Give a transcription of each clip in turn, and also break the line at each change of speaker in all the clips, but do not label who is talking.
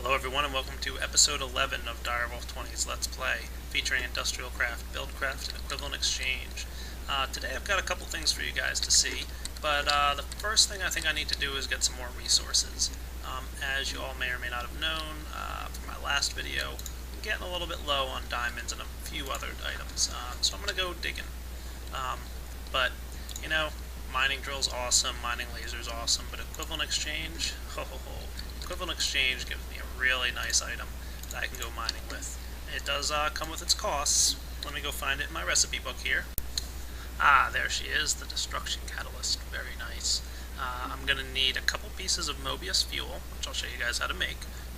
Hello everyone and welcome to episode 11 of Direwolf20's Let's Play, featuring industrial craft, BuildCraft, and equivalent exchange. Today I've got a couple things for you guys to see, but the first thing I think I need to do is get some more resources. As you all may or may not have known from my last video, I'm getting a little bit low on diamonds and a few other items, so I'm going to go digging. But, you know, mining drill's awesome, mining laser's awesome, but equivalent exchange, ho ho ho. Equivalent exchange gives me a really nice item that I can go mining with. It does come with its costs. Let me go find it in my recipe book here. Ah, there she is, the destruction catalyst. Very nice. I'm going to need a couple pieces of Mobius fuel, which I'll show you guys how to make,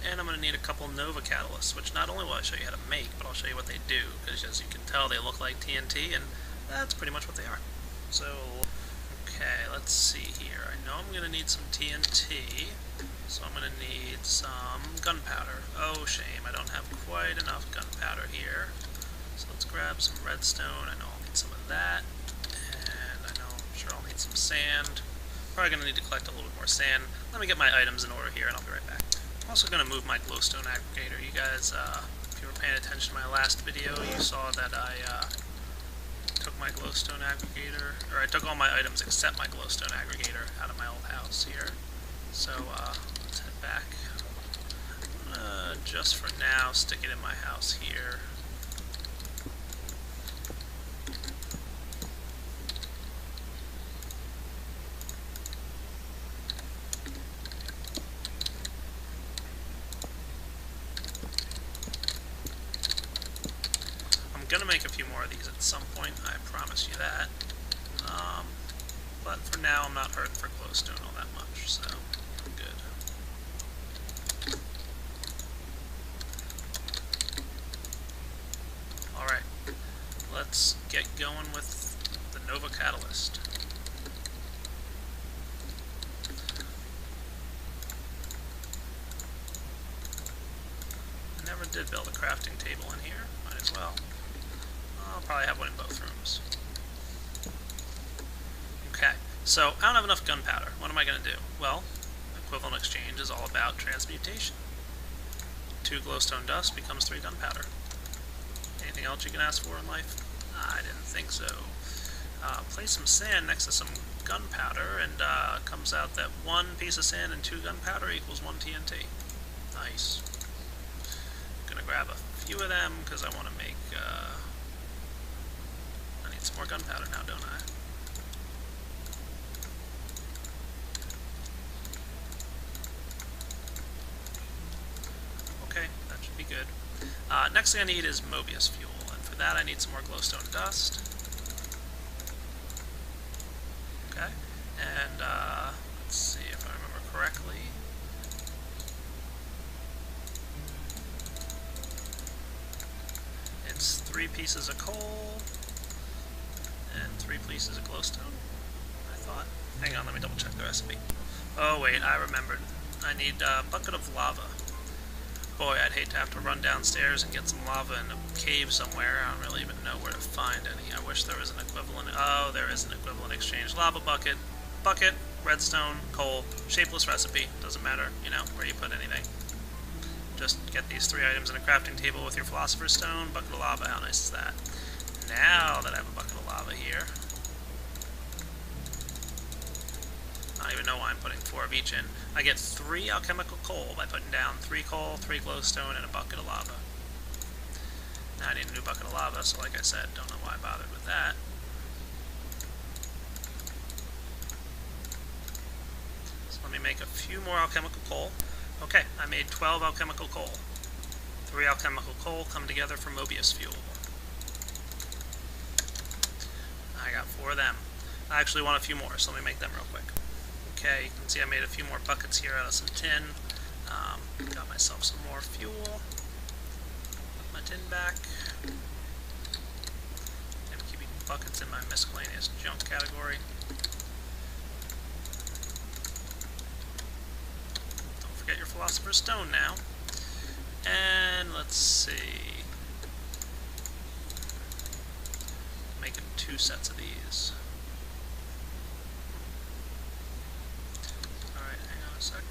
and I'm going to need a couple Nova catalysts, which not only will I show you how to make, but I'll show you what they do, because as you can tell they look like TNT, and that's pretty much what they are. So, okay, let's see here. I know I'm going to need some TNT. So I'm going to need some gunpowder. Oh, shame, I don't have quite enough gunpowder here. So let's grab some redstone. I know I'll need some of that. And I know I'm sure I'll need some sand. Probably going to need to collect a little bit more sand. Let me get my items in order here and I'll be right back. I'm also going to move my glowstone aggregator. You guys, if you were paying attention to my last video, you saw that I took my glowstone aggregator, or I took all my items except my glowstone aggregator out of my old house here. So, let's head back. I'm gonna, just for now, stick it in my house here. I'm gonna make a few more of these at some point, I promise you that. But for now, I'm not hurting for glowstone all that much, so I'm good. Alright, let's get going with the Nova Catalyst. I never did build a crafting table in here, might as well. I'll probably have one in both rooms. Okay, so I don't have enough gunpowder. What am I going to do? Well, equivalent exchange is all about transmutation. 2 glowstone dust becomes 3 gunpowder. Anything else you can ask for in life? I didn't think so. Place some sand next to some gunpowder, and comes out that 1 piece of sand and 2 gunpowder equals 1 TNT. Nice. I'm going to grab a few of them because I want to make... I need some more gunpowder now, don't I? Okay, that should be good. Next thing I need is Mobius fuel, and for that I need some more glowstone dust. Okay, and let's see if I remember correctly. It's 3 pieces of coal and 3 pieces of glowstone, I thought. Hang on, let me double check the recipe. Oh wait, I remembered. I need a bucket of lava. Boy, I'd hate to have to run downstairs and get some lava in a cave somewhere. I don't really even know where to find any. I wish there was an equivalent. Oh, there is an equivalent exchange. Lava bucket, redstone, coal, shapeless recipe. Doesn't matter, you know, where you put anything. Just get these 3 items in a crafting table with your philosopher's stone, bucket of lava. How nice is that? Now that I have a bucket of lava here, I don't even know why I'm putting 4 of each in. I get 3 alchemical coal by putting down 3 coal, 3 glowstone, and a bucket of lava. Now I need a new bucket of lava, so like I said, don't know why I bothered with that. So let me make a few more alchemical coal. Okay, I made 12 alchemical coal. 3 alchemical coal come together for Mobius fuel. I got 4 of them. I actually want a few more, so let me make them real quick. Okay, you can see I made a few more buckets here out of some tin. Got myself some more fuel. Put my tin back. I'm keeping buckets in my miscellaneous junk category. Don't forget your philosopher's stone now. And let's see. Making 2 sets of these. sec.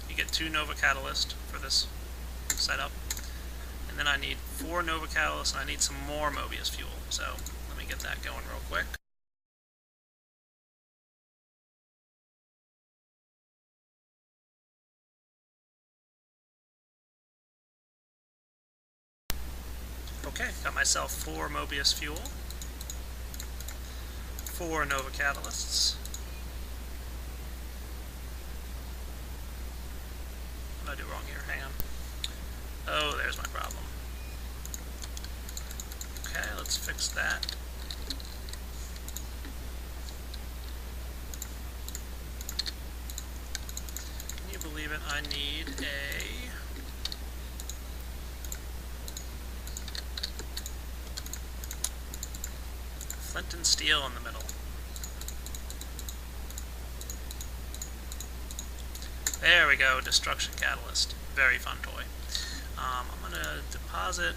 you get 2 Nova Catalyst for this setup. And then I need 4 Nova Catalyst, and I need some more Mobius fuel. So let me get that going real quick. Okay, got myself 4 Mobius fuel, 4 Nova Catalysts. What did I do wrong here? Hang on. Oh, there's my problem. Okay, let's fix that. Can you believe it? I need a flint and steel in the middle. There we go, Destruction Catalyst. Very fun toy. I'm going to deposit,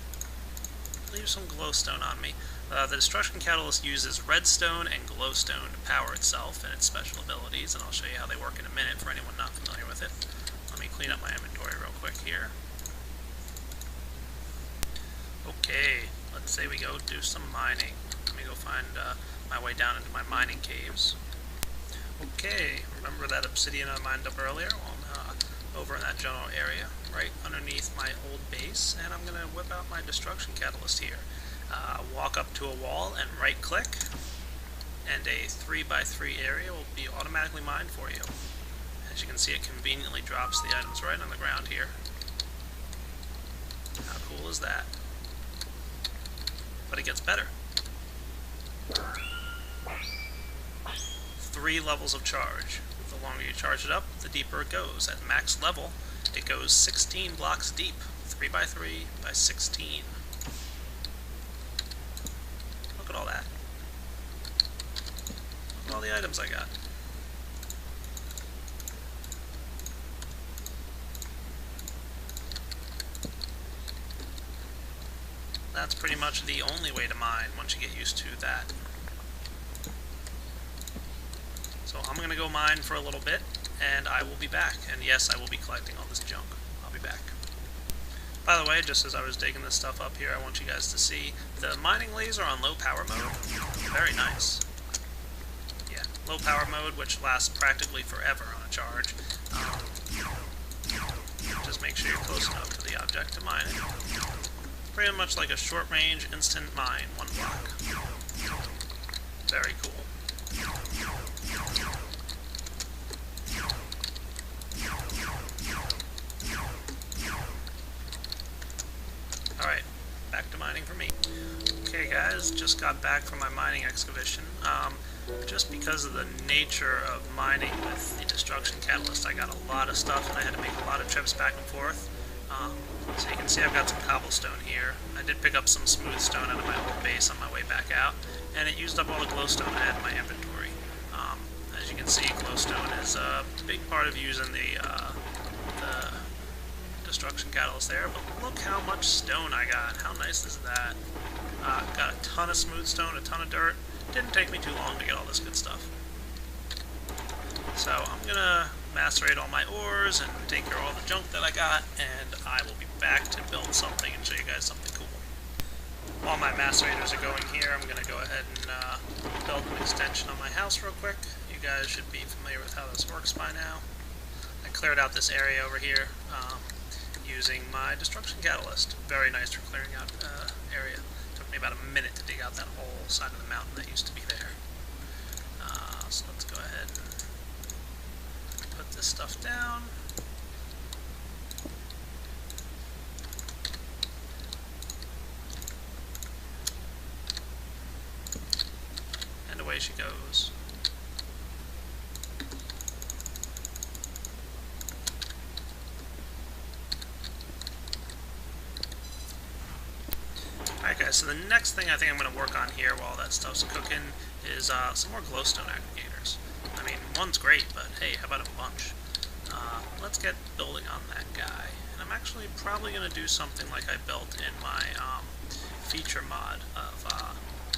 leave some glowstone on me. The Destruction Catalyst uses redstone and glowstone to power itself and its special abilities, and I'll show you how they work in a minute for anyone not familiar with it. Let me clean up my inventory real quick here. Okay, let's say we go do some mining. Let me go find my way down into my mining caves. Okay, remember that obsidian I mined up earlier? Well, over in that general area, right underneath my old base, and I'm going to whip out my Destruction Catalyst here. Walk up to a wall and right click, and a 3x3 area will be automatically mined for you. As you can see, it conveniently drops the items right on the ground here. How cool is that? But it gets better. 3 levels of charge. The longer you charge it up, the deeper it goes. At max level, it goes 16 blocks deep. 3x3 by 16. Look at all that. Look at all the items I got. That's pretty much the only way to mine once you get used to that. So I'm going to go mine for a little bit, and I will be back. And yes, I will be collecting all this junk. I'll be back. By the way, just as I was digging this stuff up here, I want you guys to see the mining laser on low power mode. Very nice. Yeah, low power mode, which lasts practically forever on a charge. Just make sure you're close enough to the object to mine it. Pretty much like a short range instant mine, 1 block. Very cool. Alright, back to mining for me. Okay guys, just got back from my mining excavation. Just because of the nature of mining with the Destruction Catalyst, I got a lot of stuff and I had to make a lot of trips back and forth. So you can see I've got some cobblestone here. I did pick up some smooth stone out of my old base on my way back out, and it used up all the glowstone I had in my inventory. As you can see, glowstone is a big part of using the Destruction Catalyst there, but look how much stone I got. How nice is that? Got a ton of smooth stone, a ton of dirt. Didn't take me too long to get all this good stuff. So I'm gonna macerate all my ores and take care of all the junk that I got, and I will be back to build something and show you guys something cool. While my macerators are going here, I'm gonna go ahead and build an extension on my house real quick. You guys should be familiar with how this works by now. I cleared out this area over here using my Destruction Catalyst. Very nice for clearing out area. Took me about a minute to dig out that whole side of the mountain that used to be there. So let's go ahead and put this stuff down. And away she goes. Alright guys, so the next thing I think I'm going to work on here while that stuff's cooking is some more glowstone aggregators. I mean, one's great, but hey, how about a bunch? Let's get building on that guy. And I'm actually probably going to do something like I built in my feature mod of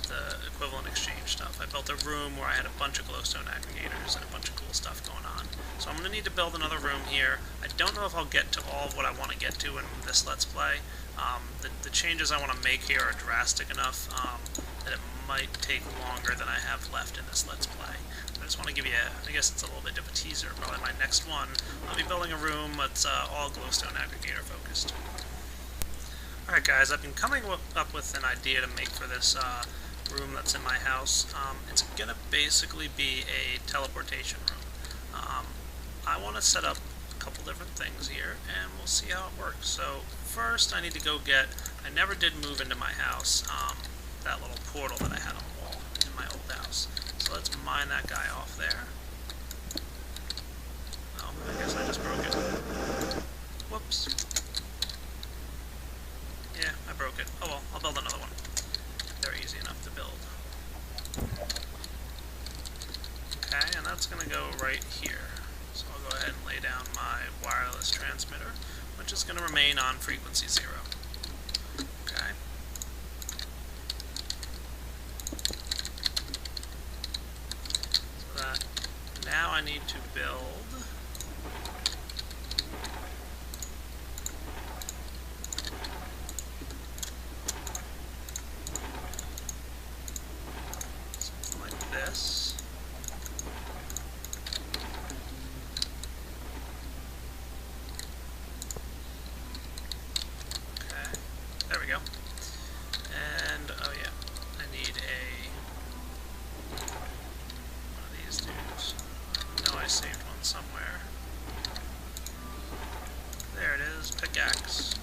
the equivalent exchange stuff. I built a room where I had a bunch of glowstone aggregators and a bunch of cool stuff going on. So I'm going to need to build another room here. I don't know if I'll get to all of what I want to get to in this Let's Play. The changes I want to make here are drastic enough that it might take longer than I have left in this Let's Play. I just want to give you, I guess it's a little bit of a teaser. Probably my next one, I'll be building a room that's all glowstone aggregator focused. Alright guys, I've been coming up with an idea to make for this room that's in my house. It's going to basically be a teleportation room. I want to set up a couple different things here, and we'll see how it works. So first I need to go get, I never did move into my house, that little portal that I had on the wall in my old house. So let's mine that guy off there. Oh, I guess I just broke it. Whoops. Yeah, I broke it. Oh well, I'll build another one. They're easy enough to build. Okay, and that's going to go right here. So I'll go ahead and lay down my wireless transmitter, which is going to remain on frequency 0. Okay. So that, now I need to build something like this. There we go. And, oh yeah, I need one of these dudes. I know I saved one somewhere. There it is, pickaxe.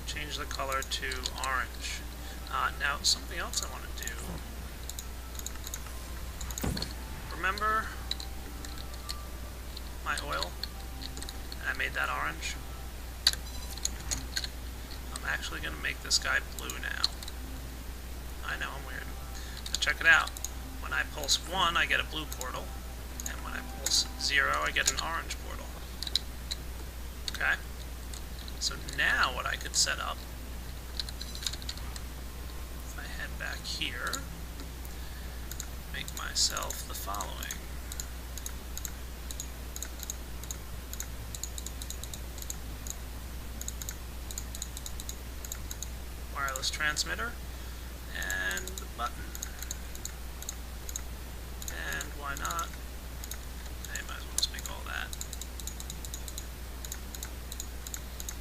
Change the color to orange. Now, something else I want to do. Remember my oil? I made that orange. I'm actually going to make this guy blue now. I know, I'm weird. But check it out. When I pulse 1, I get a blue portal. And when I pulse 0, I get an orange portal. Okay? So now what I could set up, if I head back here, make myself the following. Wireless transmitter, and the button. And why not? I might as well just make all that.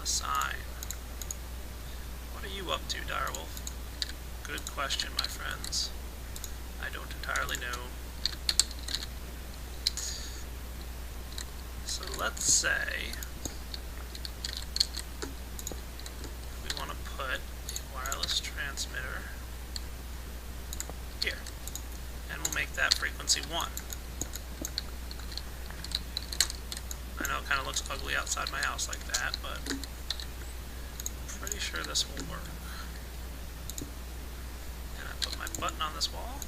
A sign. What are you up to, Direwolf? Good question, my friends. I don't entirely know. So let's say we want to put wireless transmitter here, and we'll make that frequency 1. I know it kind of looks ugly outside my house like that, but I'm pretty sure this will work. And I put my button on this wall.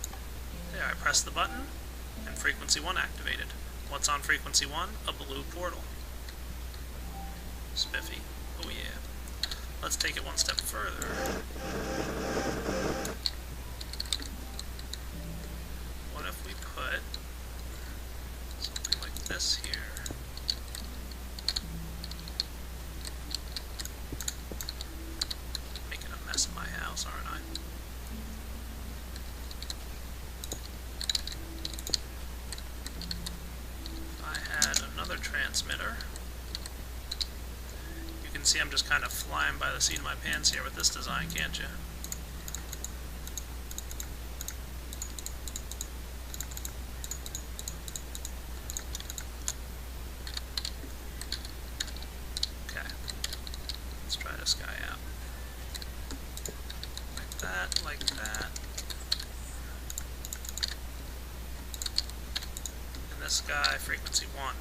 There, I press the button, and frequency 1 activated. What's on frequency 1? A blue portal. Spiffy. Oh yeah. Let's take it one step further. What if we put something like this here? Making a mess of my house, aren't I? If I had another transmitter, see I'm just kind of flying by the seat of my pants here with this design, can't you? Okay, let's try this guy out. Like that, like that. And this guy, frequency 1.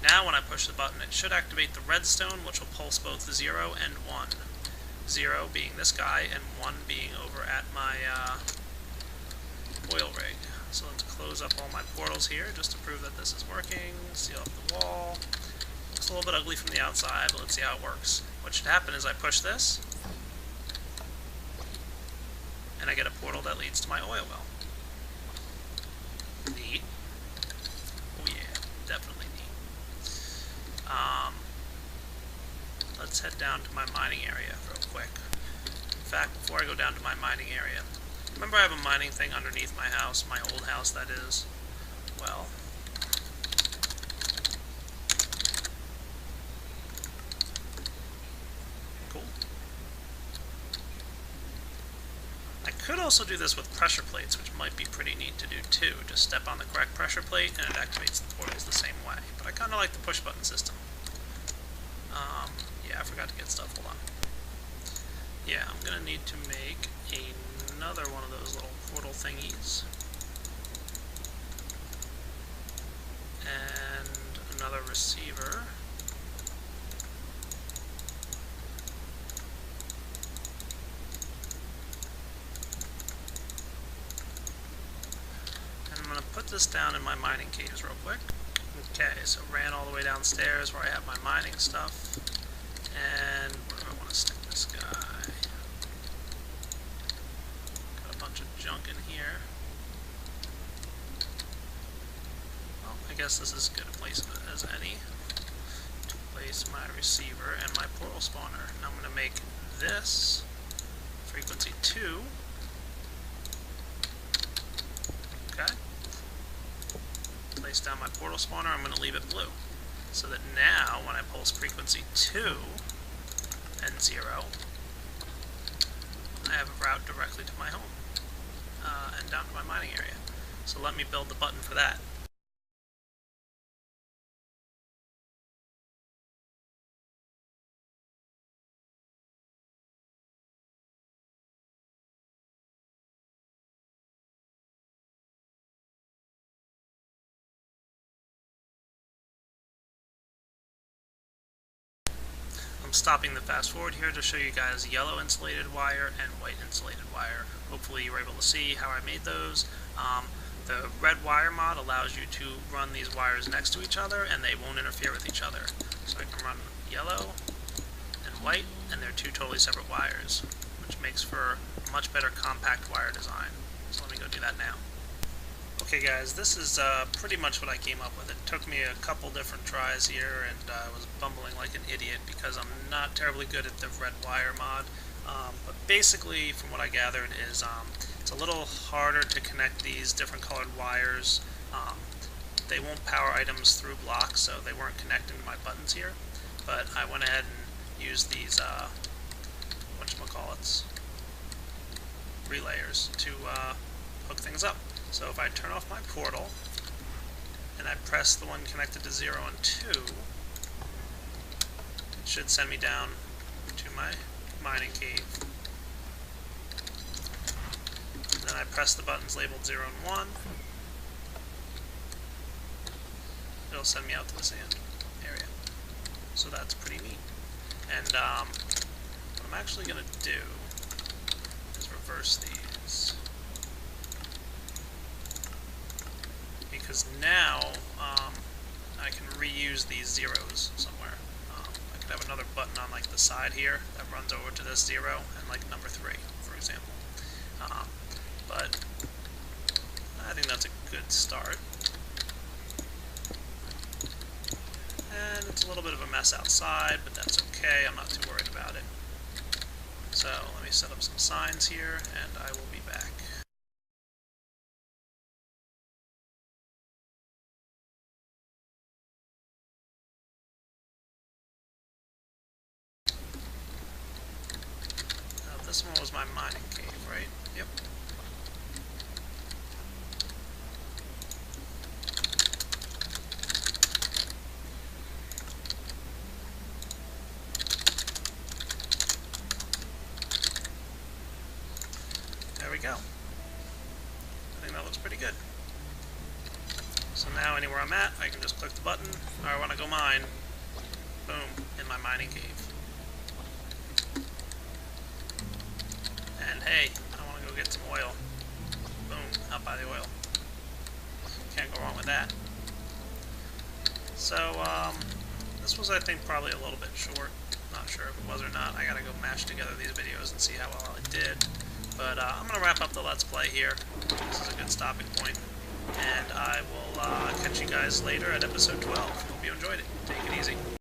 Now when I push the button, it should activate the redstone, which will pulse both 0 and 1. 0 being this guy, and 1 being over at my oil rig. So let's close up all my portals here, just to prove that this is working. Seal up the wall. Looks a little bit ugly from the outside, but let's see how it works. What should happen is I push this, and I get a portal that leads to my oil well. Neat. Oh yeah, definitely neat. Let's head down to my mining area real quick. In fact, before I go down to my mining area, remember I have a mining thing underneath my house, my old house that is. Well, cool. I could also do this with pressure plates, which might be pretty neat to do too. Just step on the correct pressure plate and it activates the portals the same way. But I kind of like the push button system. Yeah, I forgot to get stuff. Hold on. Yeah, I'm going to need to make another one of those little portal thingies. And another receiver. And I'm going to put this down in my mining caves real quick. Okay, so ran all the way downstairs where I have my mining stuff. And where do I want to stick this guy? Got a bunch of junk in here. Well, I guess this is as good a place as any to place my receiver and my portal spawner. Now I'm going to make this frequency 2. Okay. Place down my portal spawner, I'm going to leave it blue. So that now, when I pulse frequency 2 and 0, I have a route directly to my home and down to my mining area. So let me build the button for that. I'm stopping the fast forward here to show you guys yellow insulated wire and white insulated wire. Hopefully you were able to see how I made those. The red wire mod allows you to run these wires next to each other and they won't interfere with each other. So I can run yellow and white, and they're two totally separate wires, which makes for a much better compact wire design. So let me go do that now. Okay guys, this is pretty much what I came up with. It took me a couple different tries here, and I was bumbling like an idiot because I'm not terribly good at the red wire mod. But basically, from what I gathered, is it's a little harder to connect these different colored wires. They won't power items through blocks, so they weren't connecting to my buttons here. But I went ahead and used these whatchamacallits, relayers to hook things up. So if I turn off my portal, and I press the one connected to 0 and 2, it should send me down to my mining cave. And then I press the buttons labeled 0 and 1, it'll send me out to the sand area. So that's pretty neat. And what I'm actually going to do is reverse these. Because now I can reuse these zeros somewhere. I could have another button on like the side here that runs over to this 0 and like number 3, for example. But I think that's a good start. And it's a little bit of a mess outside, but that's okay. I'm not too worried about it. So let me set up some signs here, and I will be back. This one was my mining cave, right? Yep. There we go. I think that looks pretty good. So now anywhere I'm at, I can just click the button. I want to go mine. Boom, in my mining cave. And hey, I want to go get some oil. Boom, out by the oil. Can't go wrong with that. So, this was, I think, probably a little bit short. Not sure if it was or not. I gotta go mash together these videos and see how well I did. But I'm going to wrap up the Let's Play here. This is a good stopping point. And I will catch you guys later at episode 12. Hope you enjoyed it. Take it easy.